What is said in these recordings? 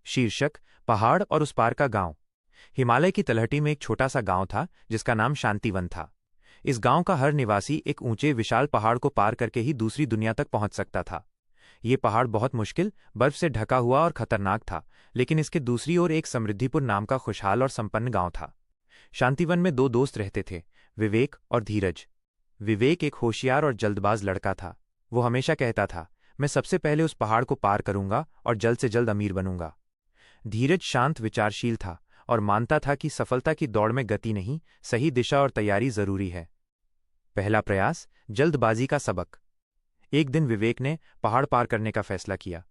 शीर्षक पहाड़ और उस पार का गांव। हिमालय की तलहटी में एक छोटा सा गांव था जिसका नाम शांतिवन था। इस गांव का हर निवासी एक ऊंचे विशाल पहाड़ को पार करके ही दूसरी दुनिया तक पहुंच सकता था। ये पहाड़ बहुत मुश्किल, बर्फ से ढका हुआ और खतरनाक था, लेकिन इसके दूसरी ओर एक समृद्धिपुर नाम का खुशहाल और संपन्न गांव था। शांतिवन में दो दोस्त रहते थे, विवेक और धीरज। विवेक एक होशियार और जल्दबाज लड़का था। वो हमेशा कहता था, मैं सबसे पहले उस पहाड़ को पार करूंगा और जल्द से जल्द अमीर बनूंगा। धीरज शांत विचारशील था और मानता था कि सफलता की दौड़ में गति नहीं, सही दिशा और तैयारी जरूरी है। पहला प्रयास, जल्दबाजी का सबक। एक दिन विवेक ने पहाड़ पार करने का फैसला किया।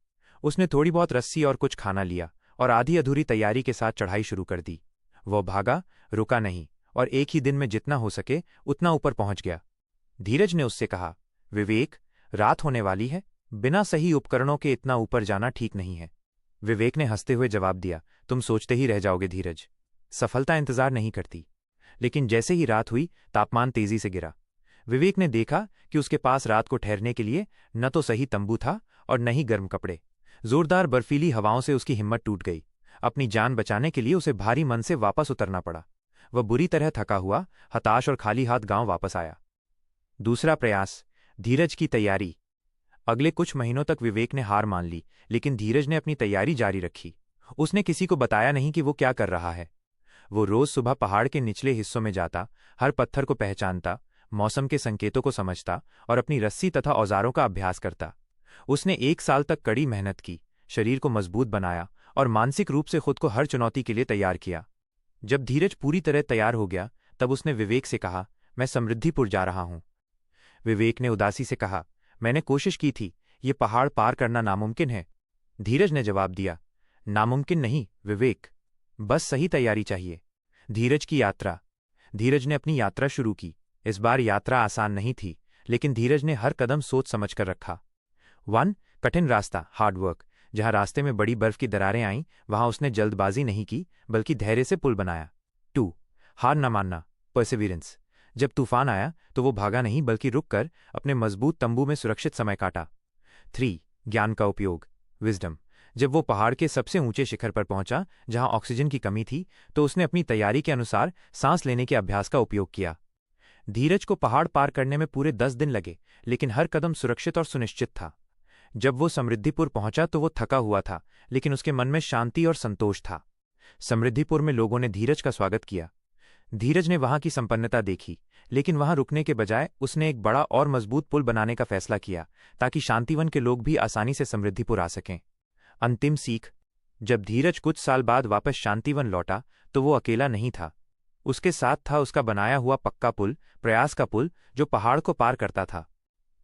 उसने थोड़ी बहुत रस्सी और कुछ खाना लिया और आधी अधूरी तैयारी के साथ चढ़ाई शुरू कर दी। वह भागा, रुका नहीं और एक ही दिन में जितना हो सके उतना ऊपर पहुंच गया। धीरज ने उससे कहा, विवेक, रात होने वाली है, बिना सही उपकरणों के इतना ऊपर जाना ठीक नहीं है। विवेक ने हंसते हुए जवाब दिया, तुम सोचते ही रह जाओगे धीरज। सफलता इंतजार नहीं करती। लेकिन जैसे ही रात हुई, तापमान तेजी से गिरा। विवेक ने देखा कि उसके पास रात को ठहरने के लिए न तो सही तंबू था और न ही गर्म कपड़े। जोरदार बर्फीली हवाओं से उसकी हिम्मत टूट गई। अपनी जान बचाने के लिए उसे भारी मन से वापस उतरना पड़ा। वह बुरी तरह थका हुआ, हताश और खाली हाथ गांव वापस आया। दूसरा प्रयास, धीरज की तैयारी। अगले कुछ महीनों तक विवेक ने हार मान ली, लेकिन धीरज ने अपनी तैयारी जारी रखी। उसने किसी को बताया नहीं कि वो क्या कर रहा है। वो रोज सुबह पहाड़ के निचले हिस्सों में जाता, हर पत्थर को पहचानता, मौसम के संकेतों को समझता और अपनी रस्सी तथा औजारों का अभ्यास करता। उसने 1 साल तक कड़ी मेहनत की, शरीर को मजबूत बनाया और मानसिक रूप से खुद को हर चुनौती के लिए तैयार किया। जब धीरज पूरी तरह तैयार हो गया, तब उसने विवेक से कहा, मैं समृद्धिपुर जा रहा हूं। विवेक ने उदासी से कहा, मैंने कोशिश की थी, ये पहाड़ पार करना नामुमकिन है। धीरज ने जवाब दिया, नामुमकिन नहीं विवेक, बस सही तैयारी चाहिए। धीरज की यात्रा। धीरज ने अपनी यात्रा शुरू की। इस बार यात्रा आसान नहीं थी, लेकिन धीरज ने हर कदम सोच समझ कर रखा। 1. कठिन रास्ता, हार्ड वर्क। जहां रास्ते में बड़ी बर्फ की दरारें आईं, वहां उसने जल्दबाजी नहीं की, बल्कि धैर्य से पुल बनाया। 2. हार न मानना, परसिवियरेंस। जब तूफान आया तो वो भागा नहीं, बल्कि रुककर अपने मजबूत तंबू में सुरक्षित समय काटा। 3. ज्ञान का उपयोग, विजडम। जब वो पहाड़ के सबसे ऊंचे शिखर पर पहुंचा, जहां ऑक्सीजन की कमी थी, तो उसने अपनी तैयारी के अनुसार सांस लेने के अभ्यास का उपयोग किया। धीरज को पहाड़ पार करने में पूरे 10 दिन लगे, लेकिन हर कदम सुरक्षित और सुनिश्चित था। जब वो समृद्धिपुर पहुंचा तो वो थका हुआ था, लेकिन उसके मन में शांति और संतोष था। समृद्धिपुर में लोगों ने धीरज का स्वागत किया। धीरज ने वहां की संपन्नता देखी, लेकिन वहां रुकने के बजाय उसने एक बड़ा और मजबूत पुल बनाने का फैसला किया, ताकि शांतिवन के लोग भी आसानी से समृद्धिपुर आ सकें। अंतिम सीख। जब धीरज कुछ साल बाद वापस शांतिवन लौटा, तो वो अकेला नहीं था। उसके साथ था उसका बनाया हुआ पक्का पुल, प्रयास का पुल, जो पहाड़ को पार करता था।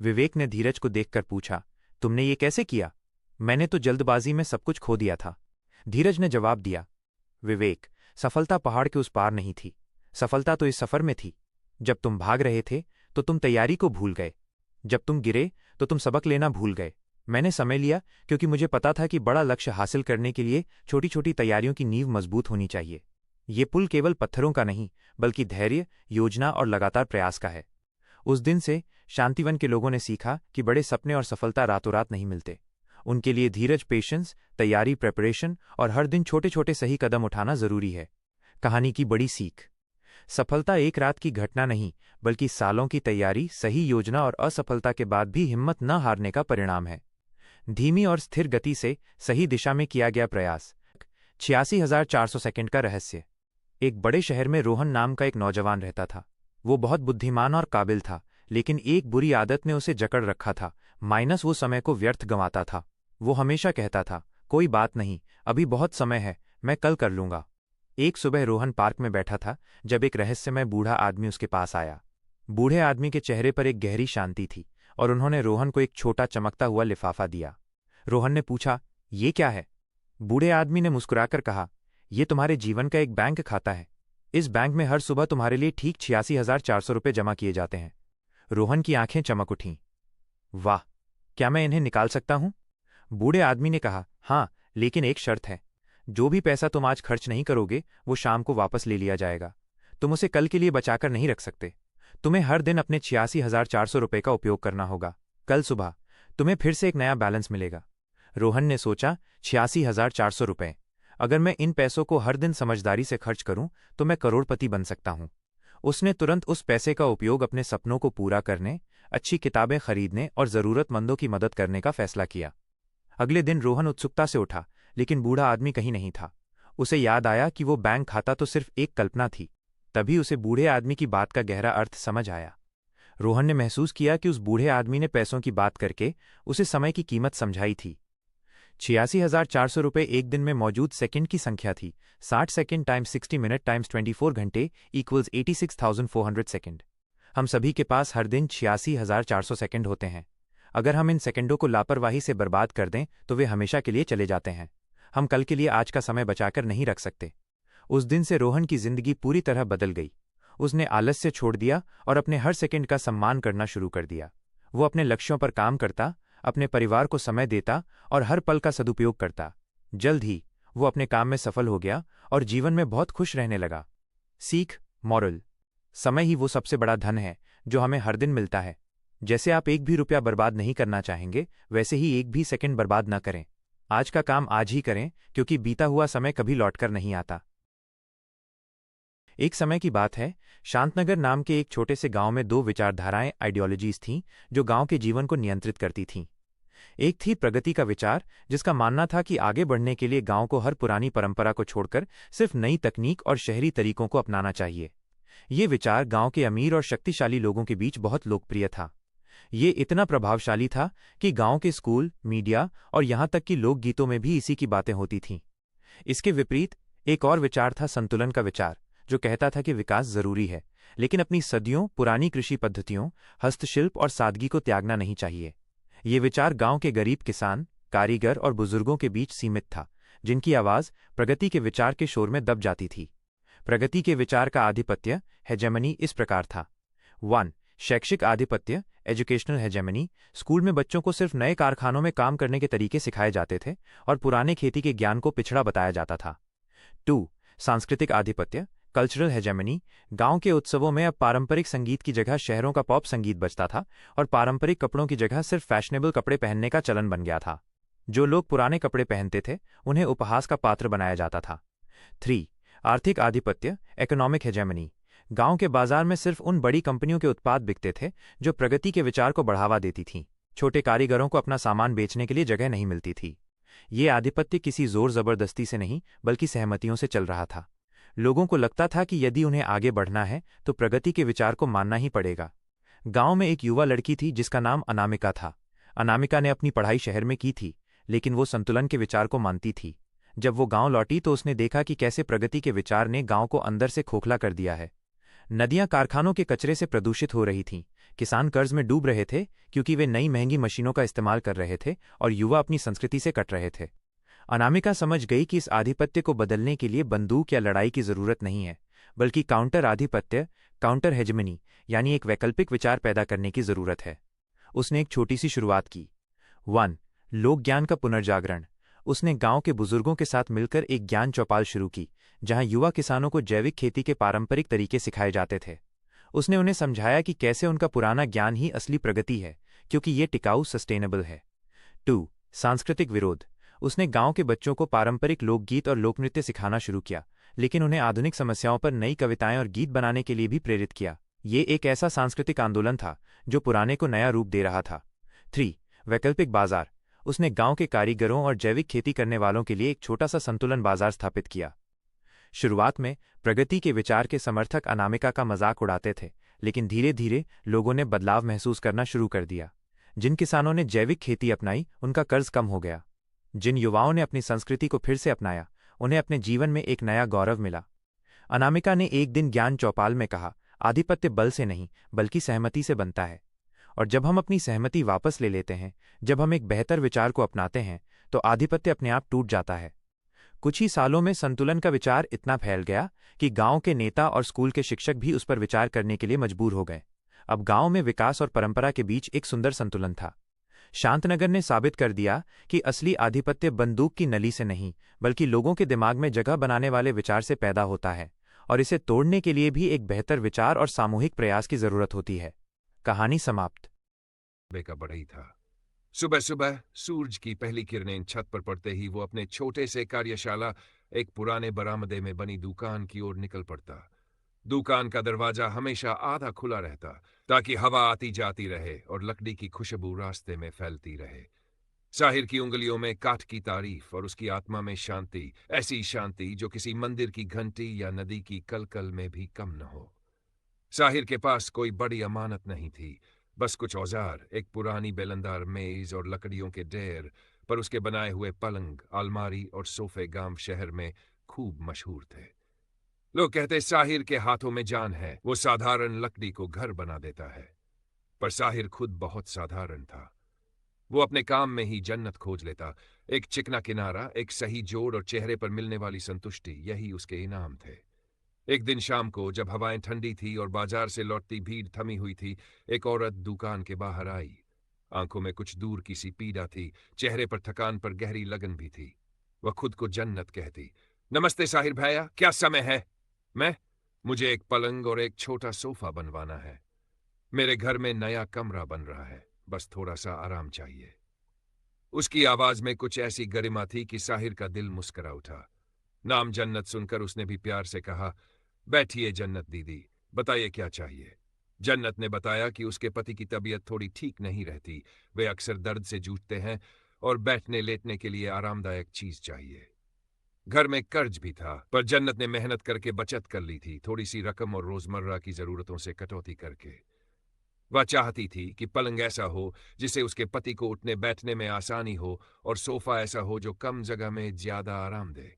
विवेक ने धीरज को देखकर पूछा, तुमने ये कैसे किया? मैंने तो जल्दबाजी में सब कुछ खो दिया था। धीरज ने जवाब दिया, विवेक, सफलता पहाड़ के उस पार नहीं थी, सफलता तो इस सफर में थी। जब तुम भाग रहे थे तो तुम तैयारी को भूल गए। जब तुम गिरे तो तुम सबक लेना भूल गए। मैंने समय लिया, क्योंकि मुझे पता था कि बड़ा लक्ष्य हासिल करने के लिए छोटी छोटी तैयारियों की नींव मजबूत होनी चाहिए। ये पुल केवल पत्थरों का नहीं, बल्कि धैर्य, योजना और लगातार प्रयास का है। उस दिन से शांतिवन के लोगों ने सीखा कि बड़े सपने और सफलता रातों रात नहीं मिलते। उनके लिए धीरज, पेशेंस, तैयारी, प्रेपरेशन और हर दिन छोटे छोटे सही कदम उठाना जरूरी है। कहानी की बड़ी सीख। सफलता एक रात की घटना नहीं, बल्कि सालों की तैयारी, सही योजना और असफलता के बाद भी हिम्मत न हारने का परिणाम है। धीमी और स्थिर गति से सही दिशा में किया गया प्रयास। 86,400 सेकंड का रहस्य। एक बड़े शहर में रोहन नाम का एक नौजवान रहता था। वो बहुत बुद्धिमान और काबिल था, लेकिन एक बुरी आदत ने उसे जकड़ रखा था, माइनस वो समय को व्यर्थ गंवाता था। वो हमेशा कहता था, कोई बात नहीं, अभी बहुत समय है, मैं कल कर लूंगा। एक सुबह रोहन पार्क में बैठा था, जब एक रहस्यमय बूढ़ा आदमी उसके पास आया। बूढ़े आदमी के चेहरे पर एक गहरी शांति थी, और उन्होंने रोहन को एक छोटा चमकता हुआ लिफाफा दिया। रोहन ने पूछा, ये क्या है? बूढ़े आदमी ने मुस्कुराकर कहा, ये तुम्हारे जीवन का एक बैंक खाता है। इस बैंक में हर सुबह तुम्हारे लिए ठीक 86,400 रुपये जमा किए जाते हैं। रोहन की आंखें चमक उठीं। वाह, क्या मैं इन्हें निकाल सकता हूं? बूढ़े आदमी ने कहा, हाँ, लेकिन एक शर्त है। जो भी पैसा तुम आज खर्च नहीं करोगे, वो शाम को वापस ले लिया जाएगा। तुम उसे कल के लिए बचाकर नहीं रख सकते। तुम्हें हर दिन अपने 86,400 रुपये का उपयोग करना होगा। कल सुबह तुम्हें फिर से एक नया बैलेंस मिलेगा। रोहन ने सोचा, 86,400 रुपये, अगर मैं इन पैसों को हर दिन समझदारी से खर्च करूं तो मैं करोड़पति बन सकता हूं। उसने तुरंत उस पैसे का उपयोग अपने सपनों को पूरा करने, अच्छी किताबें खरीदने और जरूरतमंदों की मदद करने का फैसला किया। अगले दिन रोहन उत्सुकता से उठा, लेकिन बूढ़ा आदमी कहीं नहीं था। उसे याद आया कि वो बैंक खाता तो सिर्फ एक कल्पना थी। तभी उसे बूढ़े आदमी की बात का गहरा अर्थ समझ आया। रोहन ने महसूस किया कि उस बूढ़े आदमी ने पैसों की बात करके उसे समय की कीमत समझाई थी। 86,400 रुपये एक दिन में मौजूद सेकंड की संख्या थी। 60 सेकंड टाइम्स 60 मिनट टाइम्स 24 घंटे इक्वल्स 86,400 सेकंड। हम सभी के पास हर दिन 86,400 सेकंड होते हैं। अगर हम इन सेकंडों को लापरवाही से बर्बाद कर दें तो वे हमेशा के लिए चले जाते हैं। हम कल के लिए आज का समय बचाकर नहीं रख सकते। उस दिन से रोहन की जिंदगी पूरी तरह बदल गई। उसने आलस्य छोड़ दिया और अपने हर सेकंड का सम्मान करना शुरू कर दिया। वो अपने लक्ष्यों पर काम करता, अपने परिवार को समय देता और हर पल का सदुपयोग करता। जल्द ही वो अपने काम में सफल हो गया और जीवन में बहुत खुश रहने लगा। सीख, मॉरल: समय ही वो सबसे बड़ा धन है जो हमें हर दिन मिलता है। जैसे आप एक भी रुपया बर्बाद नहीं करना चाहेंगे, वैसे ही एक भी सेकंड बर्बाद न करें। आज का काम आज ही करें, क्योंकि बीता हुआ समय कभी लौटकर नहीं आता। एक समय की बात है, शांतनगर नाम के एक छोटे से गांव में दो विचारधाराएं आइडियोलॉजीज थीं जो गांव के जीवन को नियंत्रित करती थीं। एक थी प्रगति का विचार, जिसका मानना था कि आगे बढ़ने के लिए गांव को हर पुरानी परंपरा को छोड़कर सिर्फ नई तकनीक और शहरी तरीकों को अपनाना चाहिए। ये विचार गांव के अमीर और शक्तिशाली लोगों के बीच बहुत लोकप्रिय था। ये इतना प्रभावशाली था कि गांव के स्कूल, मीडिया और यहां तक कि लोकगीतों में भी इसी की बातें होती थीं। इसके विपरीत एक और विचार था संतुलन का विचार, जो कहता था कि विकास जरूरी है, लेकिन अपनी सदियों पुरानी कृषि पद्धतियों, हस्तशिल्प और सादगी को त्यागना नहीं चाहिए। ये विचार गांव के गरीब किसान, कारीगर और बुजुर्गों के बीच सीमित था, जिनकी आवाज प्रगति के विचार के शोर में दब जाती थी। प्रगति के विचार का आधिपत्य, हेजेमनी, इस प्रकार था। 1. शैक्षिक आधिपत्य, एजुकेशनल हेजेमनी। स्कूल में बच्चों को सिर्फ नए कारखानों में काम करने के तरीके सिखाए जाते थे और पुराने खेती के ज्ञान को पिछड़ा बताया जाता था। 2. सांस्कृतिक आधिपत्य, कल्चरल हेजेमनी। गांव के उत्सवों में अब पारंपरिक संगीत की जगह शहरों का पॉप संगीत बजता था और पारंपरिक कपड़ों की जगह सिर्फ फैशनेबल कपड़े पहनने का चलन बन गया था। जो लोग पुराने कपड़े पहनते थे, उन्हें उपहास का पात्र बनाया जाता था। 3. आर्थिक आधिपत्य, इकोनॉमिक हेजेमनी। गांव के बाजार में सिर्फ उन बड़ी कंपनियों के उत्पाद बिकते थे जो प्रगति के विचार को बढ़ावा देती थीं। छोटे कारीगरों को अपना सामान बेचने के लिए जगह नहीं मिलती थी। ये आधिपत्य किसी जोर जबरदस्ती से नहीं, बल्कि सहमतियों से चल रहा था। लोगों को लगता था कि यदि उन्हें आगे बढ़ना है तो प्रगति के विचार को मानना ही पड़ेगा। गांव में एक युवा लड़की थी जिसका नाम अनामिका था। अनामिका ने अपनी पढ़ाई शहर में की थी, लेकिन वो संतुलन के विचार को मानती थी। जब वो गांव लौटी तो उसने देखा कि कैसे प्रगति के विचार ने गांव को अंदर से खोखला कर दिया है। नदियां कारखानों के कचरे से प्रदूषित हो रही थीं, किसान कर्ज में डूब रहे थे क्योंकि वे नई महंगी मशीनों का इस्तेमाल कर रहे थे, और युवा अपनी संस्कृति से कट रहे थे। अनामिका समझ गई कि इस आधिपत्य को बदलने के लिए बंदूक या लड़ाई की जरूरत नहीं है, बल्कि काउंटर आधिपत्य, काउंटर हेजेमनी, यानी एक वैकल्पिक विचार पैदा करने की जरूरत है। उसने एक छोटी सी शुरुआत की। 1. लोक ज्ञान का पुनर्जागरण। उसने गांव के बुजुर्गों के साथ मिलकर एक ज्ञान चौपाल शुरू की, जहां युवा किसानों को जैविक खेती के पारंपरिक तरीके सिखाए जाते थे। उसने उन्हें समझाया कि कैसे उनका पुराना ज्ञान ही असली प्रगति है, क्योंकि ये टिकाऊ, सस्टेनेबल है। 2. सांस्कृतिक विरोध। उसने गांव के बच्चों को पारंपरिक लोकगीत और लोकनृत्य सिखाना शुरू किया, लेकिन उन्हें आधुनिक समस्याओं पर नई कविताएं और गीत बनाने के लिए भी प्रेरित किया। ये एक ऐसा सांस्कृतिक आंदोलन था जो पुराने को नया रूप दे रहा था। 3. वैकल्पिक बाजार। उसने गांव के कारीगरों और जैविक खेती करने वालों के लिए एक छोटा सा संतुलन बाजार स्थापित किया। शुरुआत में प्रगति के विचार के समर्थक अनामिका का मजाक उड़ाते थे, लेकिन धीरे धीरे लोगों ने बदलाव महसूस करना शुरू कर दिया। जिन किसानों ने जैविक खेती अपनाई, उनका कर्ज कम हो गया। जिन युवाओं ने अपनी संस्कृति को फिर से अपनाया, उन्हें अपने जीवन में एक नया गौरव मिला। अनामिका ने एक दिन ज्ञान चौपाल में कहा, आधिपत्य बल से नहीं, बल्कि सहमति से बनता है। और जब हम अपनी सहमति वापस ले लेते हैं, जब हम एक बेहतर विचार को अपनाते हैं, तो आधिपत्य अपने आप टूट जाता है। कुछ ही सालों में संतुलन का विचार इतना फैल गया कि गांव के नेता और स्कूल के शिक्षक भी उस पर विचार करने के लिए मजबूर हो गए। अब गांव में विकास और परंपरा के बीच एक सुंदर संतुलन था। शांतनगर ने साबित कर दिया कि असली आधिपत्य बंदूक की नली से नहीं, बल्कि लोगों के दिमाग में जगह बनाने वाले विचार से पैदा होता है, और इसे तोड़ने के लिए भी एक बेहतर विचार और सामूहिक प्रयास की जरूरत होती है। कहानी समाप्त। का बड़ा ही था। सुबह सुबह सूरज की पहली किरणें छत पर पड़ते ही वो अपने छोटे से कार्यशाला एक पुराने बरामदे में बनी दुकान की ओर निकल पड़ता। दुकान का दरवाजा हमेशा आधा खुला रहता ताकि हवा आती जाती रहे और लकड़ी की खुशबू रास्ते में फैलती रहे। साहिर की उंगलियों में काठ की तारीफ और उसकी आत्मा में शांति, ऐसी शांति जो किसी मंदिर की घंटी या नदी की कलकल में भी कम न हो। साहिर के पास कोई बड़ी अमानत नहीं थी, बस कुछ औजार, एक पुरानी बेलंदार मेज और लकड़ियों के ढेर, पर उसके बनाए हुए पलंग, अलमारी और सोफे गांव शहर में खूब मशहूर थे। लोग कहते साहिर के हाथों में जान है, वो साधारण लकड़ी को घर बना देता है। पर साहिर खुद बहुत साधारण था। वो अपने काम में ही जन्नत खोज लेता। एक चिकना किनारा, एक सही जोड़ और चेहरे पर मिलने वाली संतुष्टि, यही उसके इनाम थे। एक दिन शाम को जब हवाएं ठंडी थी और बाजार से लौटती भीड़ थमी हुई थी, एक औरत दुकान के बाहर आई। आंखों में कुछ दूर की सी पीड़ा थी, चेहरे पर थकान पर गहरी लगन भी थी। वह खुद को जन्नत कहती। नमस्ते साहिर भैया, क्या समय है? मैं मुझे एक पलंग और एक छोटा सोफा बनवाना है। मेरे घर में नया कमरा बन रहा है, बस थोड़ा सा आराम चाहिए। उसकी आवाज में कुछ ऐसी गरिमा थी कि साहिर का दिल मुस्करा उठा। नाम जन्नत सुनकर उसने भी प्यार से कहा, बैठिए जन्नत दीदी, बताइए क्या चाहिए। जन्नत ने बताया कि उसके पति की तबीयत थोड़ी ठीक नहीं रहती, वे अक्सर दर्द से जूझते हैं और बैठने लेटने के लिए आरामदायक चीज चाहिए। घर में कर्ज भी था, पर जन्नत ने मेहनत करके बचत कर ली थी, थोड़ी सी रकम और रोजमर्रा की जरूरतों से कटौती करके। वह चाहती थी कि पलंग ऐसा हो जिसे उसके पति को उठने बैठने में आसानी हो और सोफा ऐसा हो जो कम जगह में ज्यादा आराम दे।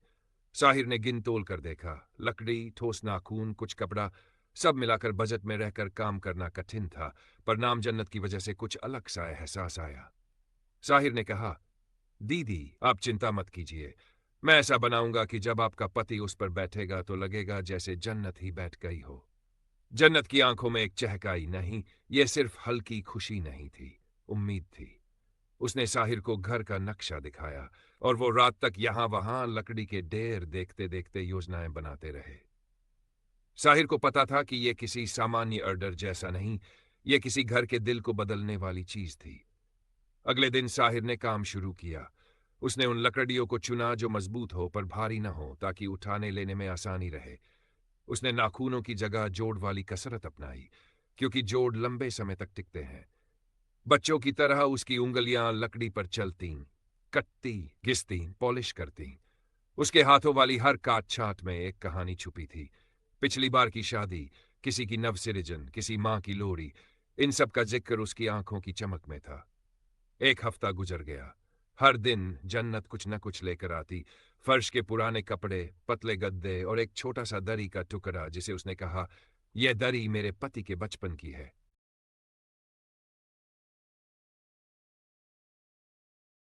साहिर ने गिन तोल कर देखा, लकड़ी, ठोस नाखून, कुछ कपड़ा, सब मिलाकर बजट में रहकर काम करना कठिन था, पर नाम जन्नत की वजह से कुछ अलग सा एहसास आया। साहिर ने कहा, दीदी आप चिंता मत कीजिए, मैं ऐसा बनाऊंगा कि जब आपका पति उस पर बैठेगा तो लगेगा जैसे जन्नत ही बैठ गई हो। जन्नत की आंखों में एक चहकाई नहीं, यह सिर्फ हल्की खुशी नहीं थी, उम्मीद थी। उसने साहिर को घर का नक्शा दिखाया और वो रात तक यहां वहां लकड़ी के ढेर देखते देखते योजनाएं बनाते रहे। साहिर को पता था कि यह किसी सामान्य ऑर्डर जैसा नहीं, यह किसी घर के दिल को बदलने वाली चीज थी। अगले दिन साहिर ने काम शुरू किया। उसने उन लकड़ियों को चुना जो मजबूत हो पर भारी न हो, ताकि उठाने लेने में आसानी रहे। उसने नाखूनों की जगह जोड़ वाली कसरत अपनाई, क्योंकि जोड़ लंबे समय तक टिकते हैं। बच्चों की तरह उसकी उंगलियां लकड़ी पर चलतीं, कटती, घिसतीं, पॉलिश करतीं। उसके हाथों वाली हर काट छाट में एक कहानी छुपी थी। पिछली बार की शादी, किसी की नवसिरजन, किसी मां की लोरी, इन सब का जिक्र उसकी आंखों की चमक में था। एक हफ्ता गुजर गया। हर दिन जन्नत कुछ न कुछ लेकर आती, फर्श के पुराने कपड़े, पतले गद्दे और एक छोटा सा दरी का टुकड़ा जिसे उसने कहा, यह दरी मेरे पति के बचपन की है।